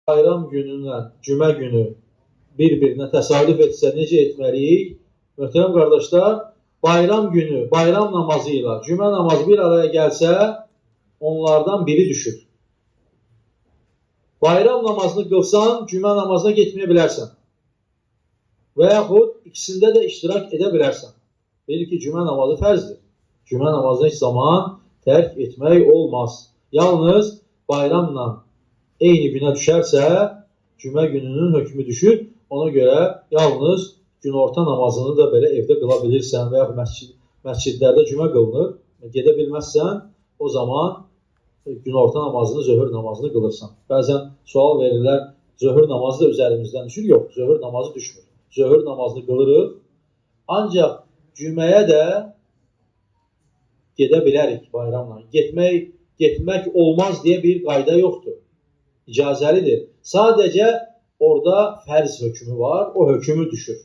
bayram günündən cümə günü bir-birinə təsadüf etsə necə etməliyik? Möhtərəm qardaşlar, bayram günü, bayram namazı ilə cümə namazı bir araya gəlsə, onlardan biri düşür. Bayram namazını qılsan, cümə namazına getməyə bilərsən. Və yaxud ikisində də iştirak edə bilərsən. Deyir ki, cümə namazı fərzdir. Cümə namazını heç zaman tərk etmək olmaz. Yalnız bayramla eyni günə düşərsə, cümə gününün hökmü düşür. Ona görə yalnız günorta namazını da belə evdə qıla bilirsən və yaxud məscidlərdə cümə qılınır. Gedə bilməzsən, o zaman günorta namazını, zöhr namazını qılırsan. Bəzən sual verirlər, zöhr namazı da üzərimizdən düşür. Yox, zöhr namazı düşmür. Zöhr namazını qılırıq. Ancaq cüməyə də gedə bilərik bayramla. Getmək olmaz deyə bir qayda yoxdur. İcazəlidir. Sadəcə orada fərz hökmü var, o hökmü düşür.